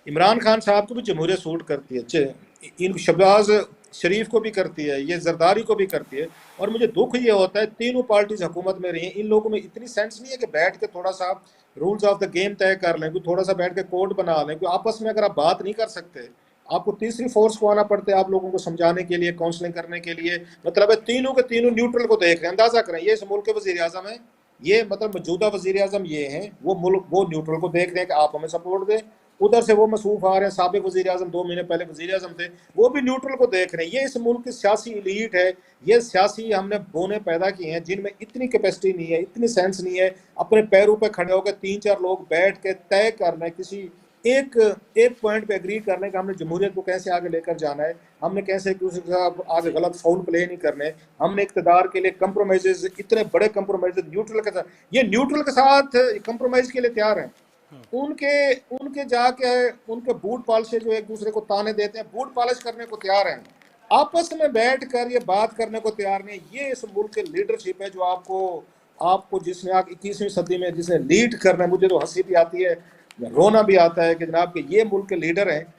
इमरान खान साहब को भी जमहूरियत सूट करती है, इन शहबाज शरीफ को भी करती है, ये जरदारी को भी करती है। और मुझे दुख ये होता है, तीनों पार्टीज हुकूमत में रही हैं, इन लोगों में इतनी सेंस नहीं है कि बैठ के थोड़ा सा रूल्स ऑफ द गेम तय कर लें, कोई थोड़ा सा बैठ के कोड बना लें। कोई आपस में अगर आप बात नहीं कर सकते, आपको तीसरी फोर्स को आना पड़ता है आप लोगों को समझाने के लिए, काउंसलिंग करने के लिए। मतलब है तीनों के तीनों न्यूट्रल को देख रहे हैं। अंदाजा करें, ये इस मुल्क के वजीर आजम है, ये मतलब मौजूदा वजीर आजम ये हैं, वो मुल्क वो न्यूट्रल को देख रहे हैं कि आप हमें सपोर्ट दें। उधर से वो मसूफ आ रहे हैं, साबिक वजीर आजम 2 महीने पहले वजीर आजम थे, वो भी न्यूट्रल को देख रहे हैं। ये इस मुल्क की सियासी इलीट है, ये सियासी हमने बोने पैदा किए हैं जिनमें इतनी कैपेसिटी नहीं है, इतनी सेंस नहीं है अपने पैरों पे खड़े होकर 3-4 लोग बैठ के तय करना है, किसी एक एक पॉइंट पे एग्री करने का, हमने जमहूरियत को कैसे आगे लेकर जाना है, हमने कैसे एक दूसरे के साथ आगे गलत फाउल प्ले नहीं करने, हमने इक़्तिदार के लिए कंप्रोमाइजेज, इतने बड़े कंप्रोमाइज न्यूट्रल के साथ, ये न्यूट्रल के साथ कंप्रोमाइज के लिए तैयार हैं। उनके उनके जाके उनके बूट पॉलिश जो एक दूसरे को ताने देते हैं, बूट पॉलिश करने को तैयार हैं, आपस में बैठ कर ये बात करने को तैयार नहीं। ये इस मुल्क की लीडरशिप है जो आपको आपको जिसने आप 21वीं सदी में जिसने लीड करना है। मुझे तो हंसी भी आती है, रोना भी आता है कि जनाब के ये मुल्क के लीडर हैं